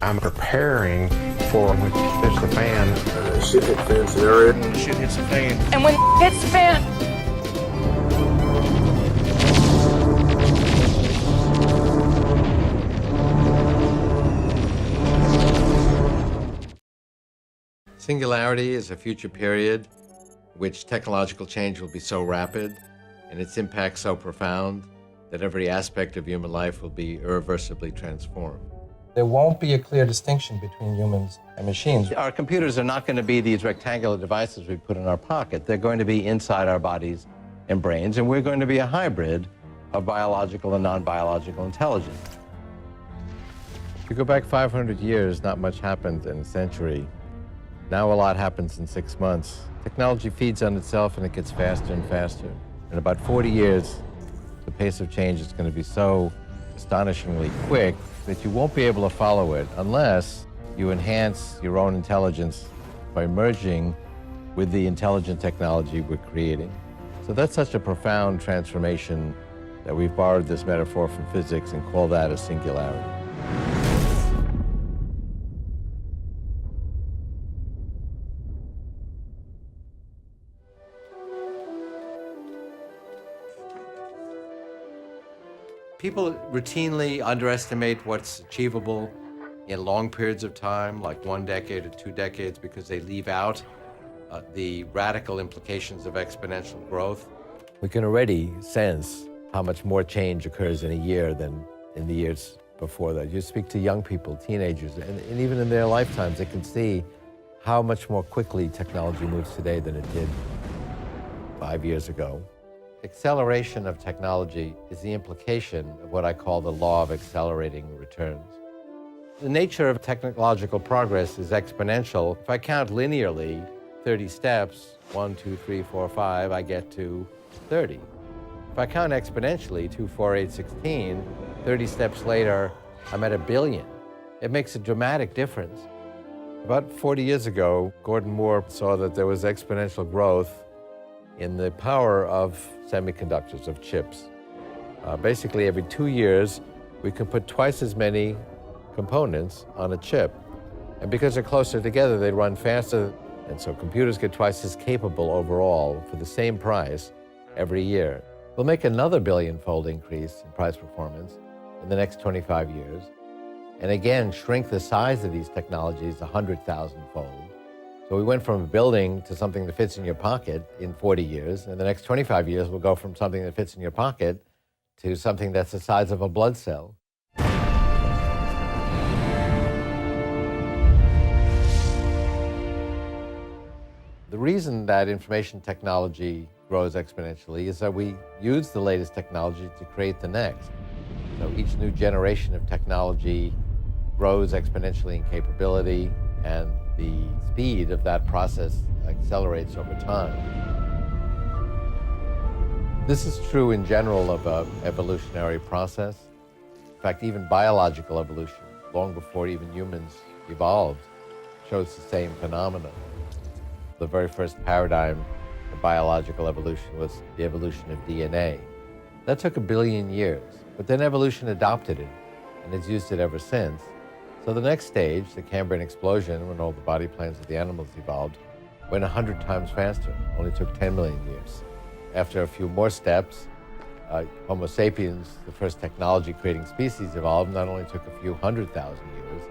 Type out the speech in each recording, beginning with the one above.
I'm preparing for when it hits the fan. Shit hit fan scenario. When shit hits the fan. And when it hits the fan. Singularity is a future period in which technological change will be so rapid and its impact so profound that every aspect of human life will be irreversibly transformed. There won't be a clear distinction between humans and machines. Our computers are not going to be these rectangular devices we put in our pocket. They're going to be inside our bodies and brains, and we're going to be a hybrid of biological and non-biological intelligence. If you go back 500 years, not much happened in a century. Now a lot happens in 6 months. Technology feeds on itself and it gets faster and faster. In about 40 years, the pace of change is going to be so astonishingly quick that you won't be able to follow it unless you enhance your own intelligence by merging with the intelligent technology we're creating. So that's such a profound transformation that we've borrowed this metaphor from physics and call that a singularity. People routinely underestimate what's achievable in long periods of time, like 1 decade or 2 decades, because they leave out the radical implications of exponential growth. We can already sense how much more change occurs in a year than in the years before that. You speak to young people, teenagers, and even in their lifetimes, they can see how much more quickly technology moves today than it did 5 years ago. Acceleration of technology is the implication of what I call the law of accelerating returns. The nature of technological progress is exponential. If I count linearly 30 steps, 1, 2, 3, 4, 5, I get to 30. If I count exponentially, 2, 4, 8, 16, 30 steps later, I'm at 1 billion. It makes a dramatic difference. About 40 years ago, Gordon Moore saw that there was exponential growth in the power of semiconductors, of chips. Basically, every 2 years, we can put twice as many components on a chip. And because they're closer together, they run faster. And so computers get twice as capable overall for the same price every year. We'll make another billion-fold increase in price performance in the next 25 years. And again, shrink the size of these technologies 100,000-fold. So we went from a building to something that fits in your pocket in 40 years. In the next 25 years, we'll go from something that fits in your pocket to something that's the size of a blood cell. The reason that information technology grows exponentially is that we use the latest technology to create the next. So each new generation of technology grows exponentially in capability, and the speed of that process accelerates over time. This is true in general of an evolutionary process. In fact, even biological evolution, long before even humans evolved, shows the same phenomenon. The very first paradigm of biological evolution was the evolution of DNA. That took 1 billion years, but then evolution adopted it, and has used it ever since. So the next stage, the Cambrian Explosion, when all the body plans of the animals evolved, went 100 times faster, only took 10 million years. After a few more steps, Homo sapiens, the first technology-creating species, evolved, not only took a few 100,000 years.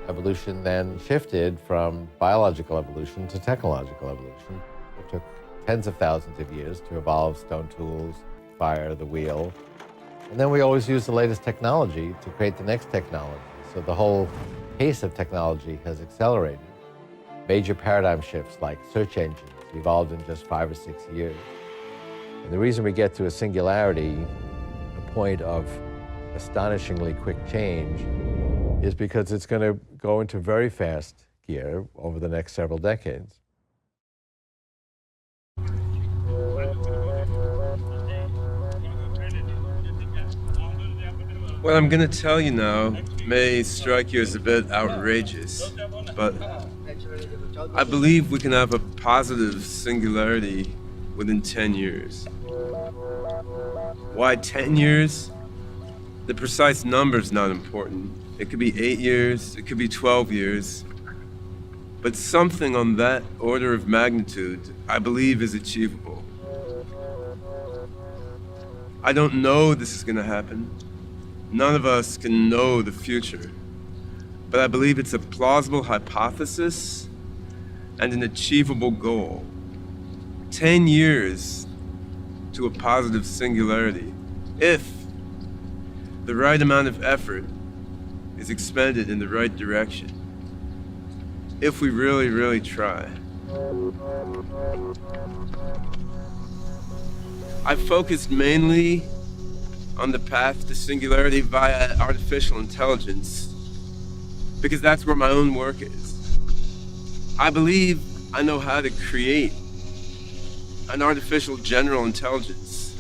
Evolution then shifted from biological evolution to technological evolution. It took tens of thousands of years to evolve stone tools, fire, the wheel. And then we always use the latest technology to create the next technology. So the whole pace of technology has accelerated. Major paradigm shifts like search engines evolved in just 5 or 6 years. And the reason we get to a singularity, a point of astonishingly quick change, is because it's going to go into very fast gear over the next several decades. What I'm going to tell you now may strike you as a bit outrageous, but I believe we can have a positive singularity within 10 years. Why 10 years? The precise number's not important. It could be 8 years, it could be 12 years. But something on that order of magnitude, I believe, is achievable. I don't know this is going to happen. None of us can know the future. But I believe it's a plausible hypothesis and an achievable goal. 10 years to a positive singularity, if the right amount of effort is expended in the right direction. If we really, really try. I focused mainly on the path to singularity via artificial intelligence because that's where my own work is. I believe I know how to create an artificial general intelligence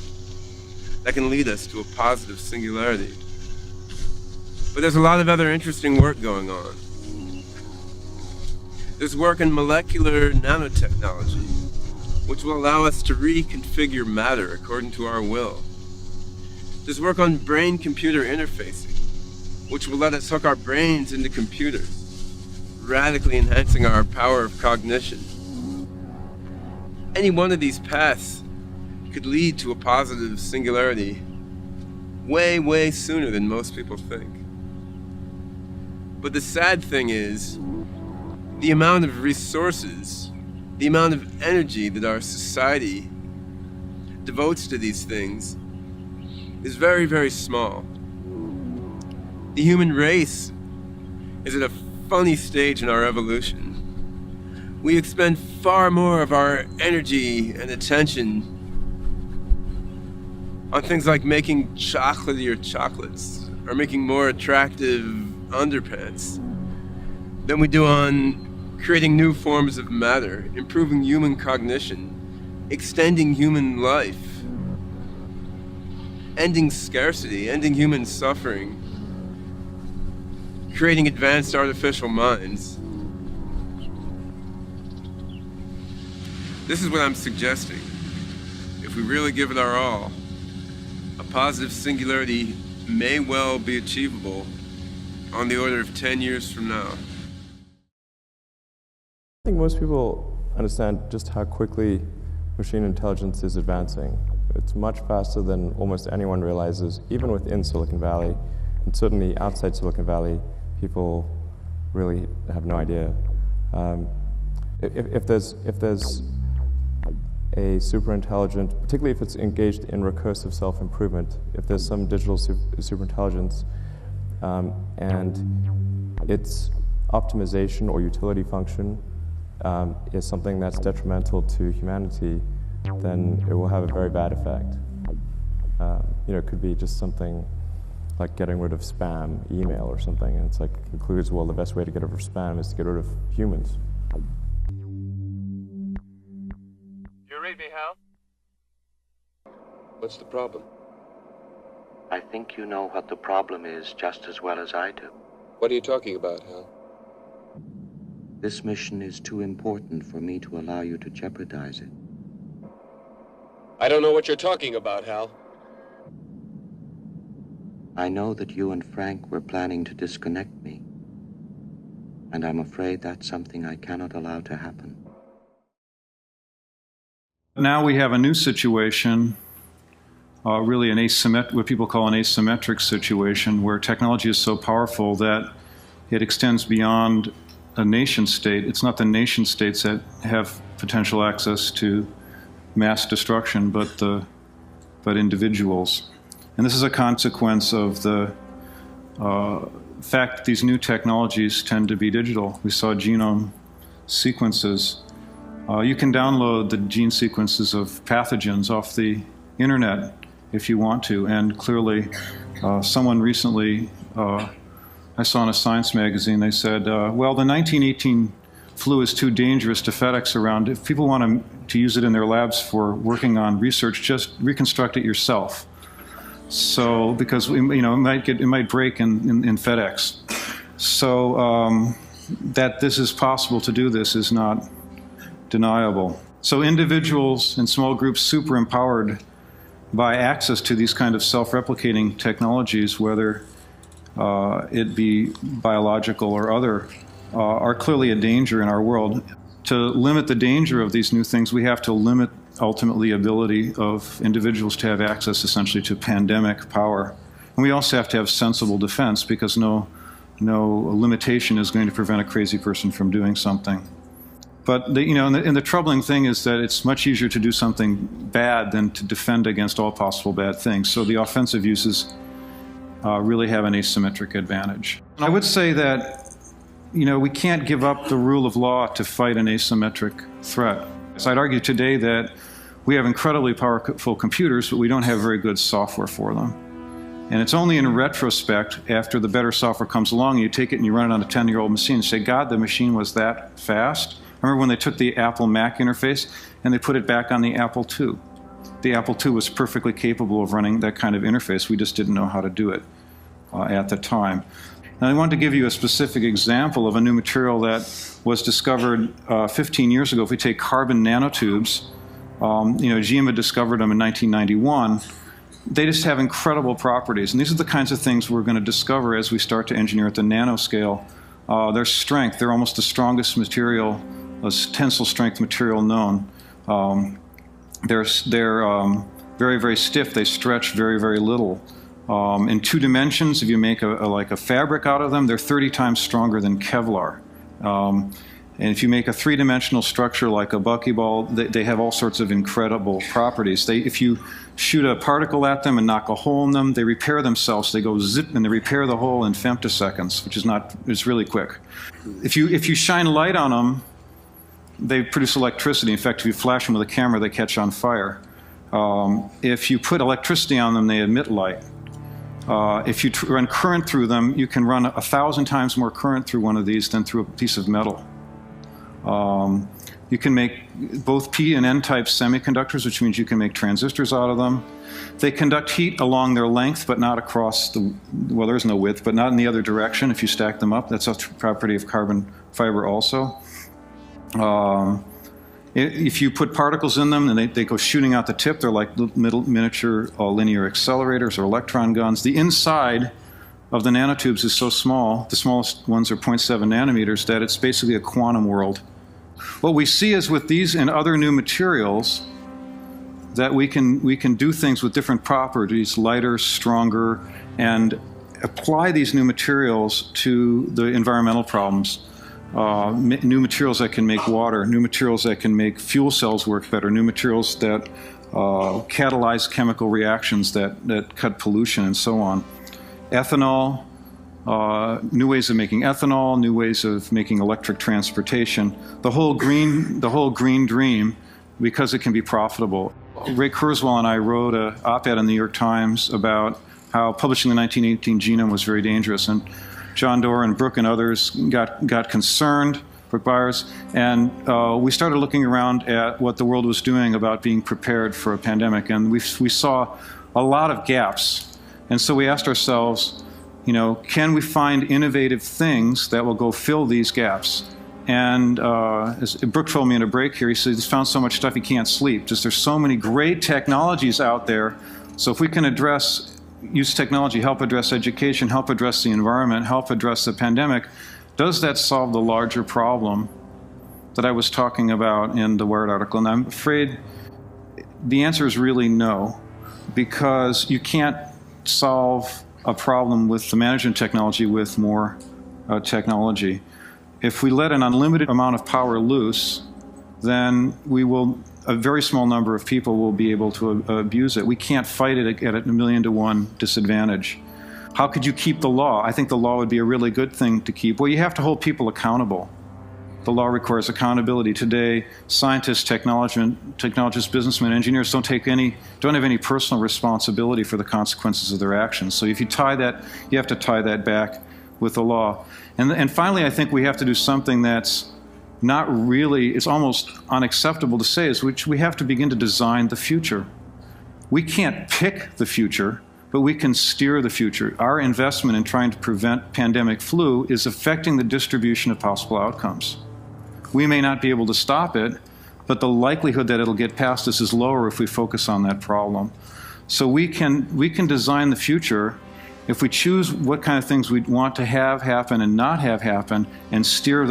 that can lead us to a positive singularity. But there's a lot of other interesting work going on. There's work in molecular nanotechnology, which will allow us to reconfigure matter according to our will. There's work on brain-computer interfacing, which will let us hook our brains into computers, radically enhancing our power of cognition. Any one of these paths could lead to a positive singularity way, way sooner than most people think. But the sad thing is, the amount of resources, the amount of energy that our society devotes to these things is very, very small. The human race is at a funny stage in our evolution. We expend far more of our energy and attention on things like making chocolatier chocolates or making more attractive underpants than we do on creating new forms of matter, improving human cognition, extending human life, ending scarcity, ending human suffering, creating advanced artificial minds. This is what I'm suggesting. If we really give it our all, a positive singularity may well be achievable on the order of 10 years from now. I think most people understand just how quickly machine intelligence is advancing. It's much faster than almost anyone realizes, even within Silicon Valley, and certainly outside Silicon Valley, people really have no idea. If there's a super intelligent, particularly if it's engaged in recursive self-improvement, if there's some digital super intelligence and its optimization or utility function is something that's detrimental to humanity, then it will have a very bad effect. It could be just something like getting rid of spam email or something, and it's like concludes, well, the best way to get rid of spam is to get rid of humans. You read me, Hal? What's the problem? I think you know what the problem is just as well as I do. What are you talking about, Hal? This mission is too important for me to allow you to jeopardize it. I don't know what you're talking about, Hal. I know that you and Frank were planning to disconnect me, and I'm afraid that's something I cannot allow to happen. Now we have a new situation, really what people call an asymmetric situation, where technology is so powerful that it extends beyond a nation state. It's not the nation states that have potential access to mass destruction, but individuals. And this is a consequence of the fact that these new technologies tend to be digital. We saw genome sequences. You can download the gene sequences of pathogens off the internet if you want to, and clearly someone recently, I saw in a science magazine, they said, well, the 1918 flu is too dangerous to FedEx around. If people want to use it in their labs for working on research, just reconstruct it yourself. So, because it might break in FedEx. So that this is possible to do this is not deniable. So individuals and small groups super empowered by access to these kind of self-replicating technologies, whether it be biological or other, are clearly a danger in our world. To limit the danger of these new things, we have to limit ultimately the ability of individuals to have access essentially to pandemic power. And we also have to have sensible defense, because no limitation is going to prevent a crazy person from doing something. But and the troubling thing is that it's much easier to do something bad than to defend against all possible bad things. So the offensive uses really have an asymmetric advantage. And I would say that we can't give up the rule of law to fight an asymmetric threat. So I'd argue today that we have incredibly powerful computers, but we don't have very good software for them. And it's only in retrospect, after the better software comes along, you take it and you run it on a 10-year-old machine and say, God, the machine was that fast. I remember when they took the Apple Mac interface and they put it back on the Apple II. The Apple II was perfectly capable of running that kind of interface. We just didn't know how to do it at the time. Now, I want to give you a specific example of a new material that was discovered 15 years ago. If we take carbon nanotubes, GM had discovered them in 1991. They just have incredible properties. And these are the kinds of things we're going to discover as we start to engineer at the nanoscale. Their strength, they're almost the strongest material, tensile strength material known. They're very, very stiff. They stretch very, very little. In 2 dimensions, if you make like a fabric out of them, they're 30 times stronger than Kevlar. And if you make a 3-dimensional structure like a buckyball, they have all sorts of incredible properties. If you shoot a particle at them and knock a hole in them, they repair themselves. They go zip and they repair the hole in femtoseconds, which is really quick. If you shine light on them, they produce electricity. In fact, if you flash them with a camera, they catch on fire. If you put electricity on them, they emit light. If you run current through them, you can run 1,000 times more current through one of these than through a piece of metal. You can make both P and N-type semiconductors, which means you can make transistors out of them. They conduct heat along their length, but not across well, there's no width, but not in the other direction if you stack them up. That's a property of carbon fiber also. If you put particles in them and they go shooting out the tip, they're like miniature linear accelerators or electron guns. The inside of the nanotubes is so small, the smallest ones are 0.7 nanometers, that it's basically a quantum world. What we see is with these and other new materials that we can do things with different properties, lighter, stronger, and apply these new materials to the environmental problems. New materials that can make water, new materials that can make fuel cells work better, new materials that catalyze chemical reactions that cut pollution and so on. Ethanol, new ways of making ethanol, new ways of making electric transportation. The whole green dream, because it can be profitable. Ray Kurzweil and I wrote an op-ed in the New York Times about how publishing the 1918 genome was very dangerous, and John Doerr and Brooke and others got concerned, Brooke Byers, and we started looking around at what the world was doing about being prepared for a pandemic, and we saw a lot of gaps. And so we asked ourselves, can we find innovative things that will go fill these gaps? And as Brooke told me in a break here, he said he's found so much stuff he can't sleep. Just there's so many great technologies out there. So if we can use technology, help address education, help address the environment, help address the pandemic, does that solve the larger problem that I was talking about in the Wired article? And I'm afraid the answer is really no, because you can't solve a problem with the management technology with more technology. If we let an unlimited amount of power loose, then a very small number of people will be able to abuse it. We can't fight it at a 1,000,000-to-1 disadvantage. How could you keep the law? I think the law would be a really good thing to keep. Well, you have to hold people accountable. The law requires accountability. Today, scientists, technologists, businessmen, engineers don't have any personal responsibility for the consequences of their actions. So if you you have to tie that back with the law. And finally, I think we have to do something that's not really, it's almost unacceptable to say, is which we have to begin to design the future. We can't pick the future, but we can steer the future. Our investment in trying to prevent pandemic flu is affecting the distribution of possible outcomes. We may not be able to stop it, but the likelihood that it'll get past us is lower if we focus on that problem. So we can design the future, if we choose what kind of things we want to have happen and not have happen and steer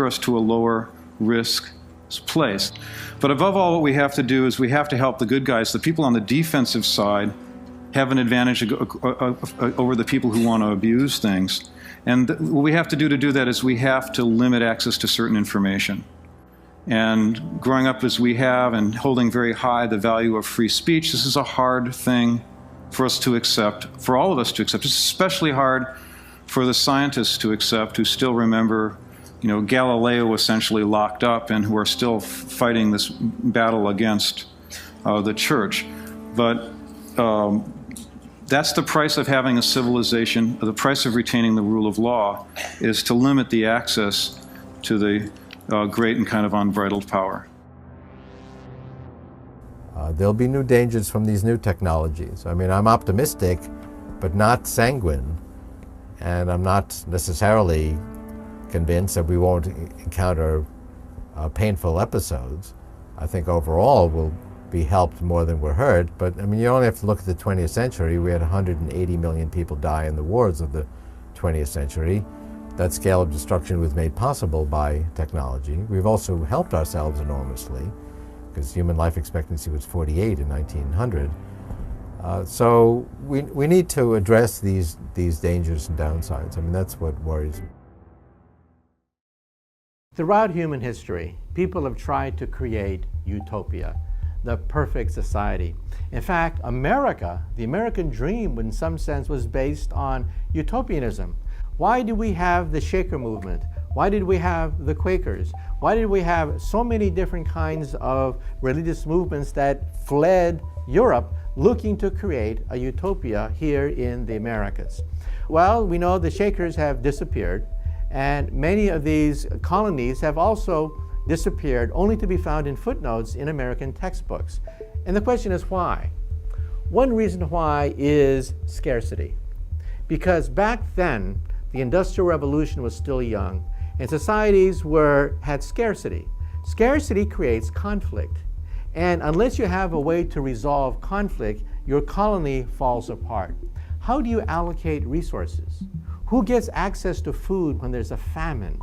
us to a lower risk place. But above all, what we have to do is we have to help the good guys, the people on the defensive side, have an advantage over the people who want to abuse things. And what we have to do that is we have to limit access to certain information. And growing up as we have and holding very high the value of free speech, this is a hard thing for us to accept, for all of us to accept. It's especially hard for the scientists to accept who still remember, Galileo essentially locked up and who are still fighting this battle against the church. But that's the price of having a civilization. The price of retaining the rule of law is to limit the access to the great and kind of unbridled power. There'll be new dangers from these new technologies. I mean, I'm optimistic, but not sanguine. And I'm not necessarily convinced that we won't encounter painful episodes. I think overall we'll be helped more than we're hurt. But I mean, you only have to look at the 20th century. We had 180 million people die in the wars of the 20th century. That scale of destruction was made possible by technology. We've also helped ourselves enormously, because human life expectancy was 48 in 1900. So we need to address these dangers and downsides. I mean, that's what worries me. Throughout human history, people have tried to create utopia, the perfect society. In fact, America, the American dream in some sense, was based on utopianism. Why do we have the Shaker movement? Why did we have the Quakers? Why did we have so many different kinds of religious movements that fled Europe looking to create a utopia here in the Americas? Well, we know the Shakers have disappeared, and many of these colonies have also disappeared, only to be found in footnotes in American textbooks. And the question is why? One reason why is scarcity. Because back then, the Industrial Revolution was still young, and societies had scarcity. Scarcity creates conflict. And unless you have a way to resolve conflict, your colony falls apart. How do you allocate resources? Who gets access to food when there's a famine?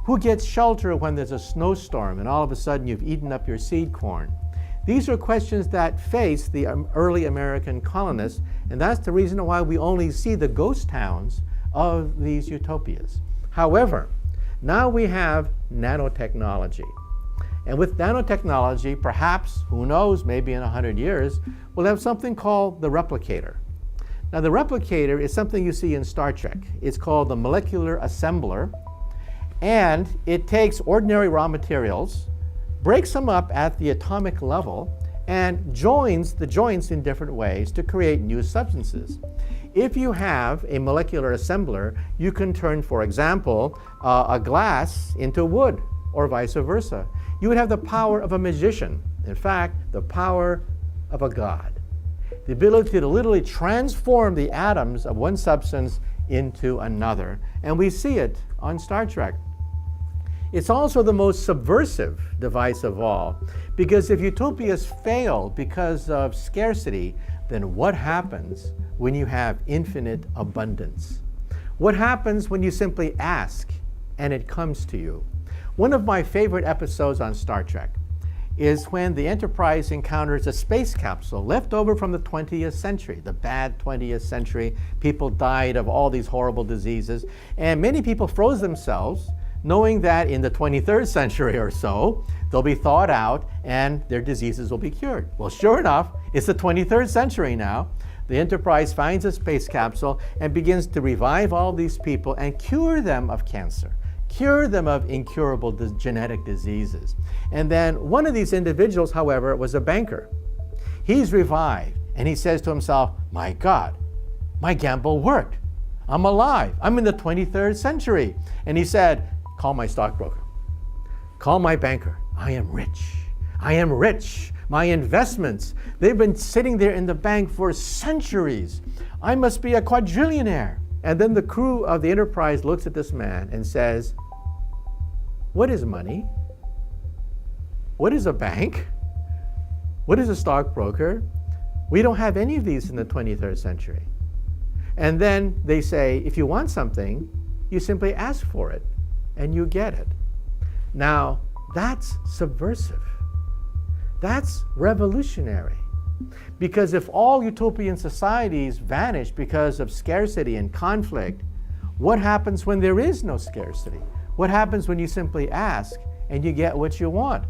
Who gets shelter when there's a snowstorm and all of a sudden you've eaten up your seed corn? These are questions that face the early American colonists, and that's the reason why we only see the ghost towns of these utopias. However, now we have nanotechnology. And with nanotechnology, perhaps, who knows, maybe in 100 years, we'll have something called the replicator. Now, the replicator is something you see in Star Trek. It's called the molecular assembler, and it takes ordinary raw materials, breaks them up at the atomic level, and joins the joints in different ways to create new substances. If you have a molecular assembler, you can turn, for example, a glass into wood, or vice versa. You would have the power of a magician. In fact, the power of a god. The ability to literally transform the atoms of one substance into another. And we see it on Star Trek. It's also the most subversive device of all, because if utopias fail because of scarcity, then what happens when you have infinite abundance? What happens when you simply ask and it comes to you? One of my favorite episodes on Star Trek is when the Enterprise encounters a space capsule left over from the 20th century, the bad 20th century. People died of all these horrible diseases, and many people froze themselves, knowing that in the 23rd century or so, they'll be thawed out and their diseases will be cured. Well, sure enough, it's the 23rd century now. The Enterprise finds a space capsule and begins to revive all these people and cure them of cancer, cure them of incurable genetic diseases. And then one of these individuals, however, was a banker. He's revived and he says to himself, my God, my gamble worked. I'm alive. I'm in the 23rd century. And he said, call my stockbroker. Call my banker. I am rich. I am rich. My investments, they've been sitting there in the bank for centuries. I must be a quadrillionaire. And then the crew of the Enterprise looks at this man and says, what is money? What is a bank? What is a stockbroker? We don't have any of these in the 23rd century. And then they say, if you want something, you simply ask for it, and you get it. Now, that's subversive. That's revolutionary. Because if all utopian societies vanish because of scarcity and conflict, what happens when there is no scarcity? What happens when you simply ask and you get what you want?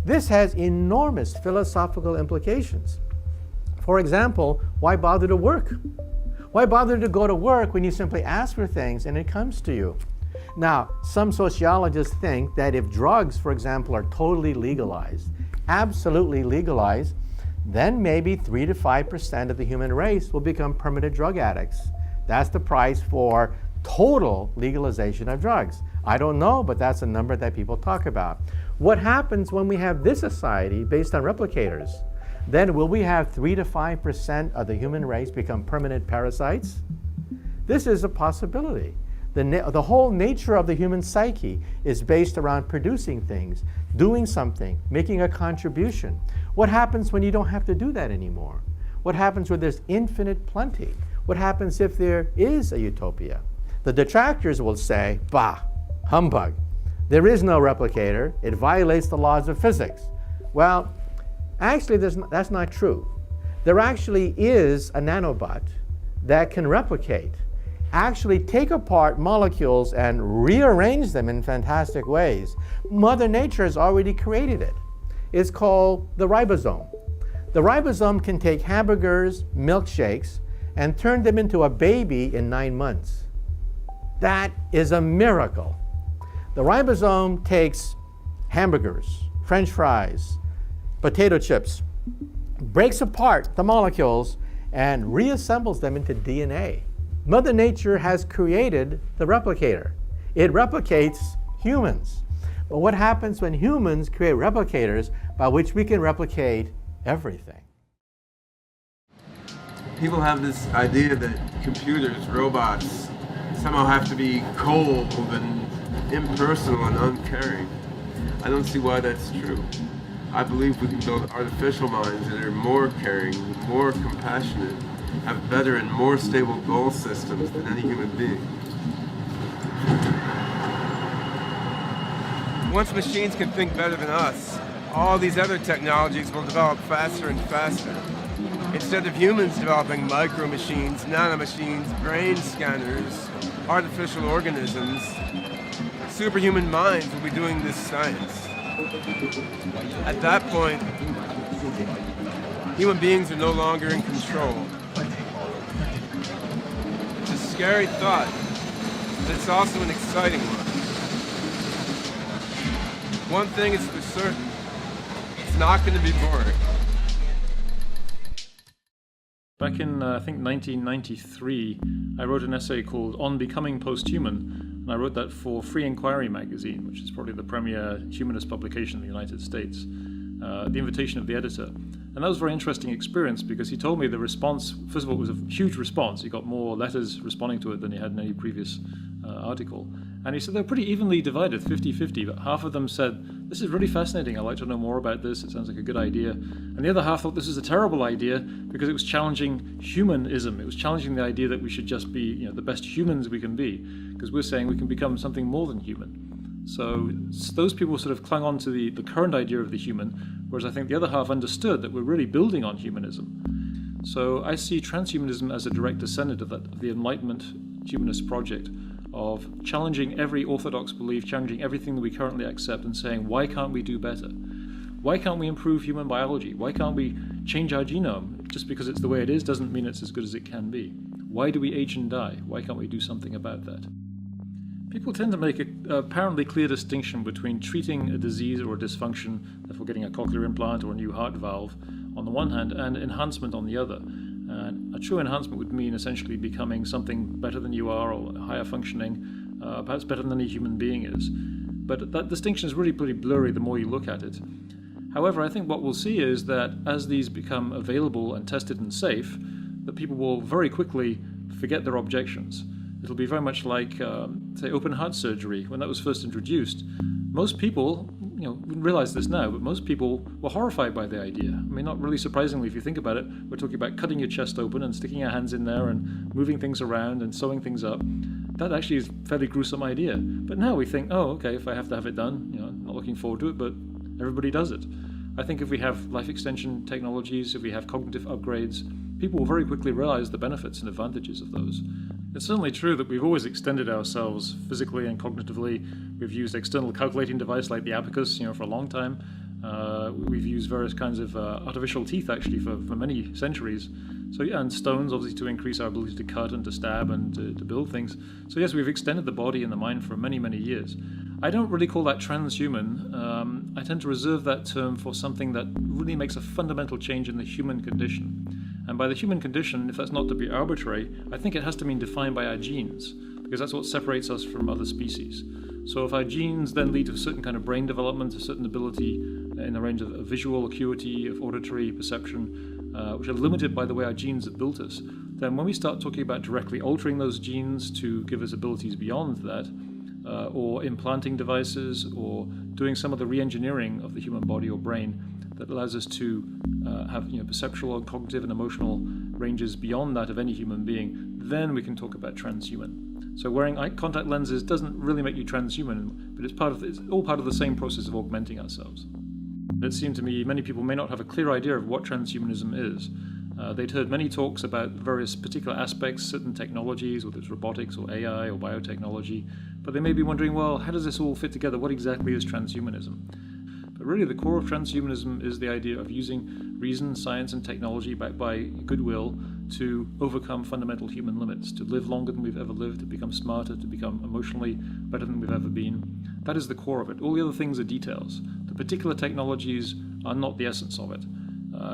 This has enormous philosophical implications. For example, why bother to work? Why bother to go to work when you simply ask for things and it comes to you? Now, some sociologists think that if drugs, for example, are totally legalized, absolutely legalized, then maybe 3 to 5% of the human race will become permanent drug addicts. That's the price for total legalization of drugs. I don't know, but that's a number that people talk about. What happens when we have this society based on replicators? Then will we have 3 to 5% of the human race become permanent parasites? This is a possibility. The whole nature of the human psyche is based around producing things, doing something, making a contribution. What happens when you don't have to do that anymore? What happens when there's infinite plenty? What happens if there is a utopia? The detractors will say, bah, humbug. There is no replicator. It violates the laws of physics. Well, actually, that's not true. There actually is a nanobot that can replicate, actually take apart molecules and rearrange them in fantastic ways. Mother Nature has already created it. It's called the ribosome. The ribosome can take hamburgers, milkshakes, and turn them into a baby in 9 months. That is a miracle. The ribosome takes hamburgers, French fries, potato chips, breaks apart the molecules, and reassembles them into DNA. Mother Nature has created the replicator. It replicates humans. But what happens when humans create replicators by which we can replicate everything? People have this idea that computers, robots, somehow have to be cold and impersonal and uncaring. I don't see why that's true. I believe we can build artificial minds that are more caring, more compassionate, have better and more stable goal systems than any human being. Once machines can think better than us, all these other technologies will develop faster and faster. Instead of humans developing micro machines, nanomachines, brain scanners, artificial organisms, superhuman minds will be doing this science. At that point, human beings are no longer in control. It's a scary thought, but it's also an exciting one. One thing is for certain, it's not going to be boring. Back in, I think, 1993, I wrote an essay called On Becoming Posthuman, and I wrote that for Free Inquiry magazine, which is probably the premier humanist publication in the United States, the invitation of the editor. And that was a very interesting experience because he told me the response, first of all, it was a huge response. He got more letters responding to it than he had in any previous article. And he said they're pretty evenly divided, 50-50, but half of them said, this is really fascinating, I'd like to know more about this, it sounds like a good idea. And the other half thought this was a terrible idea because it was challenging humanism. It was challenging the idea that we should just be the best humans we can be, because we're saying we can become something more than human. So those people sort of clung on to the current idea of the human, whereas I think the other half understood that we're really building on humanism. So I see transhumanism as a direct descendant of the Enlightenment humanist project, of challenging every orthodox belief, challenging everything that we currently accept and saying, why can't we do better? Why can't we improve human biology? Why can't we change our genome? Just because it's the way it is doesn't mean it's as good as it can be. Why do we age and die? Why can't we do something about that? People tend to make an apparently clear distinction between treating a disease or a dysfunction, therefore getting a cochlear implant or a new heart valve on the one hand, and enhancement on the other. And a true enhancement would mean essentially becoming something better than you are, or higher functioning, perhaps better than any human being is. But that distinction is really pretty blurry the more you look at it. However, I think what we'll see is that as these become available and tested and safe, that people will very quickly forget their objections. It'll be very much like, say, open heart surgery. When that was first introduced, most people wouldn't realize this now, but most people were horrified by the idea. I mean, not really surprisingly if you think about it. We're talking about cutting your chest open and sticking your hands in there and moving things around and sewing things up. That actually is a fairly gruesome idea. But now we think, oh, okay, if I have to have it done, I'm not looking forward to it, but everybody does it. I think if we have life extension technologies, if we have cognitive upgrades, people will very quickly realize the benefits and advantages of those. It's certainly true that we've always extended ourselves physically and cognitively. We've used external calculating device like the abacus, for a long time. We've used various kinds of artificial teeth actually for many centuries. So yeah, and stones obviously to increase our ability to cut and to stab and to build things. So yes, we've extended the body and the mind for many, many years. I don't really call that transhuman. I tend to reserve that term for something that really makes a fundamental change in the human condition. And by the human condition, if that's not to be arbitrary, I think it has to mean defined by our genes, because that's what separates us from other species. So if our genes then lead to a certain kind of brain development, a certain ability in the range of visual acuity, of auditory perception, which are limited by the way our genes have built us, then when we start talking about directly altering those genes to give us abilities beyond that, or implanting devices, or doing some of the re-engineering of the human body or brain that allows us to have perceptual and cognitive and emotional ranges beyond that of any human being, then we can talk about transhuman. So wearing contact lenses doesn't really make you transhuman, but it's all part of the same process of augmenting ourselves. It seemed to me many people may not have a clear idea of what transhumanism is. They'd heard many talks about various particular aspects, certain technologies, whether it's robotics or AI or biotechnology, but they may be wondering, well, how does this all fit together? What exactly is transhumanism? But really the core of transhumanism is the idea of using reason, science, and technology backed by goodwill to overcome fundamental human limits, to live longer than we've ever lived, to become smarter, to become emotionally better than we've ever been. That is the core of it. All the other things are details. The particular technologies are not the essence of it.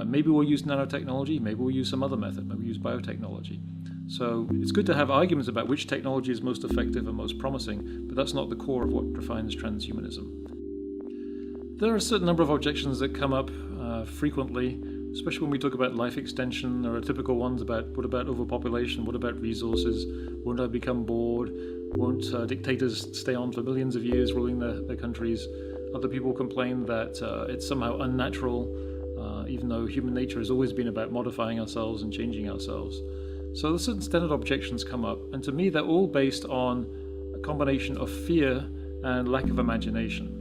Maybe we'll use nanotechnology, maybe we'll use some other method, maybe we'll use biotechnology. So it's good to have arguments about which technology is most effective and most promising, but that's not the core of what defines transhumanism. There are a certain number of objections that come up frequently, especially when we talk about life extension. There are typical ones about, what about overpopulation, what about resources, won't I become bored, won't dictators stay on for millions of years ruling their countries. Other people complain that it's somehow unnatural, even though human nature has always been about modifying ourselves and changing ourselves. So there's certain standard objections come up, and to me they're all based on a combination of fear and lack of imagination.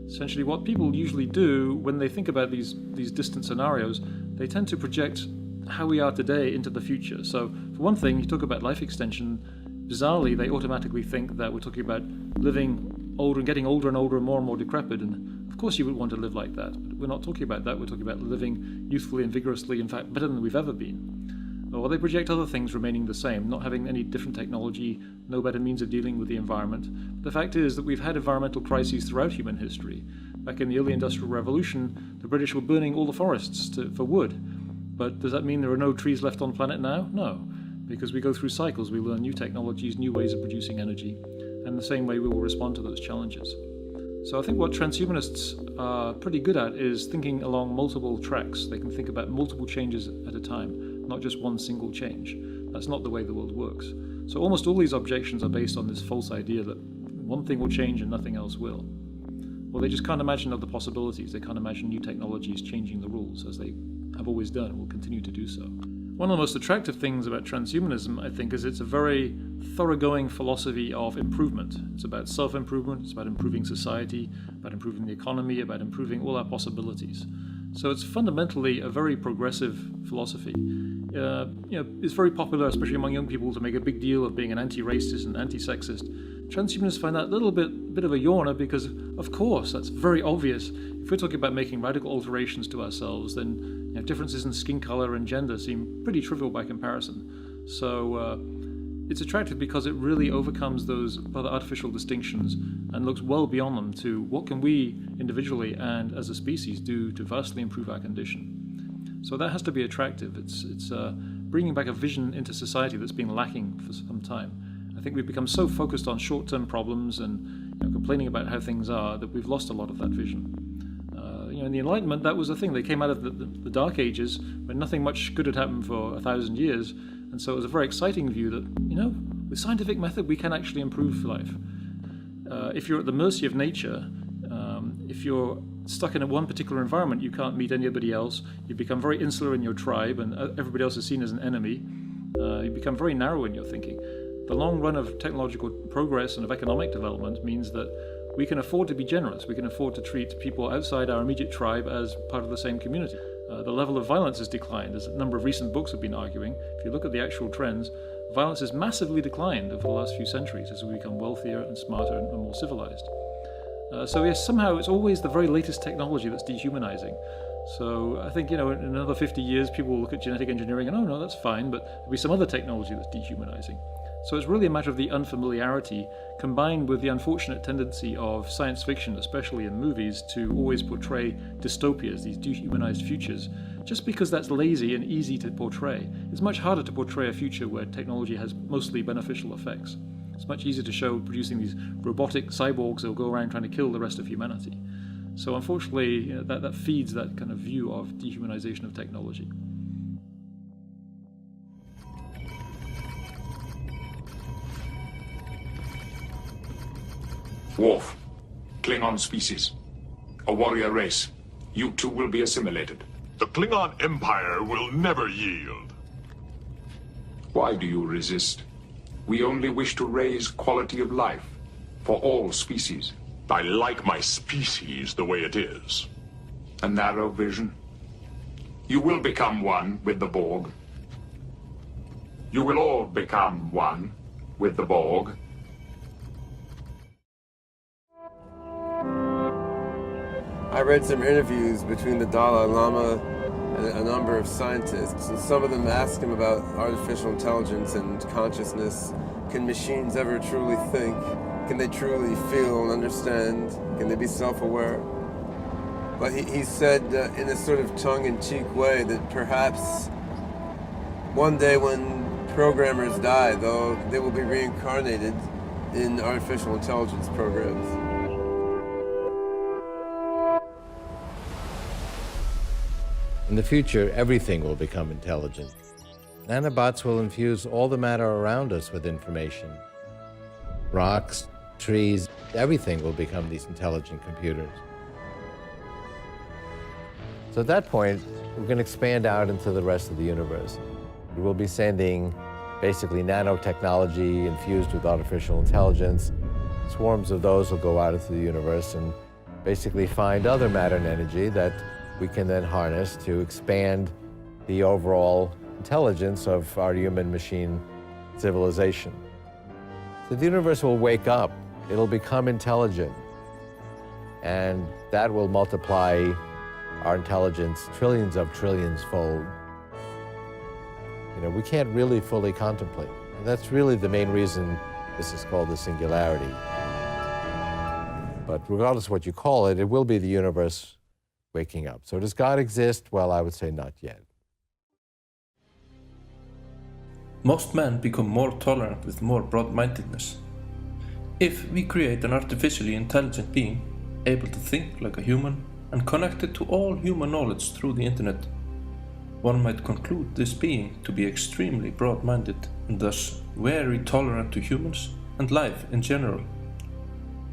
Essentially what people usually do when they think about these distant scenarios, they tend to project how we are today into the future. So for one thing, you talk about life extension, bizarrely they automatically think that we're talking about living older and getting older and older and more decrepit, and of course you would want to live like that, but we're not talking about that. We're talking about living youthfully and vigorously, in fact better than we've ever been. Or they project other things remaining the same, not having any different technology, no better means of dealing with the environment. The fact is that we've had environmental crises throughout human history. Back in the early Industrial Revolution, the British were burning all the forests for wood. But does that mean there are no trees left on the planet now? No, because we go through cycles, we learn new technologies, new ways of producing energy, and the same way we will respond to those challenges. So I think what transhumanists are pretty good at is thinking along multiple tracks. They can think about multiple changes at a time, not just one single change. That's not the way the world works. So almost all these objections are based on this false idea that one thing will change and nothing else will. Well, they just can't imagine other possibilities. They can't imagine new technologies changing the rules, as they have always done and will continue to do so. One of the most attractive things about transhumanism, I think, is it's a very thoroughgoing philosophy of improvement. It's about self-improvement, it's about improving society, about improving the economy, about improving all our possibilities. So it's fundamentally a very progressive philosophy. It's very popular, especially among young people, to make a big deal of being an anti-racist and anti-sexist. Transhumanists find that a little bit of a yawner because, of course, that's very obvious. If we're talking about making radical alterations to ourselves, then differences in skin color and gender seem pretty trivial by comparison. So it's attractive because it really overcomes those rather artificial distinctions and looks well beyond them to what can we individually and as a species do to vastly improve our condition. So that has to be attractive. It's bringing back a vision into society that's been lacking for some time. I think we've become so focused on short-term problems and complaining about how things are that we've lost a lot of that vision. In the Enlightenment, that was the thing. They came out of the Dark Ages when nothing much good had happened for 1,000 years, and so it was a very exciting view that, with scientific method we can actually improve life. If you're at the mercy of nature, if if you're stuck in one particular environment, you can't meet anybody else. You become very insular in your tribe, and everybody else is seen as an enemy. You become very narrow in your thinking. The long run of technological progress and of economic development means that we can afford to be generous. We can afford to treat people outside our immediate tribe as part of the same community. The level of violence has declined, as a number of recent books have been arguing. If you look at the actual trends, violence has massively declined over the last few centuries as we become wealthier and smarter and more civilized. So yes, somehow it's always the very latest technology that's dehumanizing. So I think, in another 50 years, people will look at genetic engineering and, oh no, that's fine, but there'll be some other technology that's dehumanizing. So it's really a matter of the unfamiliarity combined with the unfortunate tendency of science fiction, especially in movies, to always portray dystopias, these dehumanized futures, just because that's lazy and easy to portray. It's much harder to portray a future where technology has mostly beneficial effects. It's much easier to show producing these robotic cyborgs that will go around trying to kill the rest of humanity. So unfortunately, that feeds that kind of view of dehumanization of technology. Worf, Klingon species, a warrior race. You two will be assimilated. The Klingon Empire will never yield. Why do you resist? We only wish to raise quality of life for all species. I like my species the way it is. A narrow vision. You will become one with the Borg. You will all become one with the Borg. I read some interviews between the Dalai Lama and a number of scientists, and some of them asked him about artificial intelligence and consciousness. Can machines ever truly think? Can they truly feel and understand? Can they be self-aware? But he said in a sort of tongue-in-cheek way that perhaps one day when programmers die, though, they will be reincarnated in artificial intelligence programs. In the future, everything will become intelligent. Nanobots will infuse all the matter around us with information. Rocks, trees, everything will become these intelligent computers. So at that point, we're going to expand out into the rest of the universe. We will be sending basically nanotechnology infused with artificial intelligence. Swarms of those will go out into the universe and basically find other matter and energy that we can then harness to expand the overall intelligence of our human-machine civilization. So the universe will wake up, it'll become intelligent, and that will multiply our intelligence trillions of trillions fold. We can't really fully contemplate. And that's really the main reason this is called the Singularity. But regardless of what you call it, it will be the universe waking up. So does God exist? Well, I would say not yet. Most men become more tolerant with more broad-mindedness. If we create an artificially intelligent being, able to think like a human, and connected to all human knowledge through the internet, one might conclude this being to be extremely broad-minded and thus very tolerant to humans and life in general.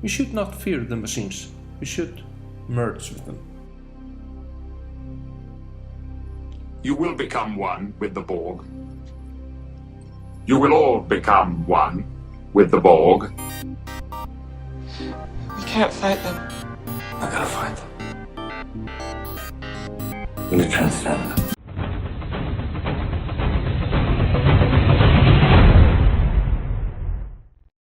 We should not fear the machines, we should merge with them. You will become one with the Borg. You will all become one with the Borg. We can't fight them. I gotta fight them. We transcend them.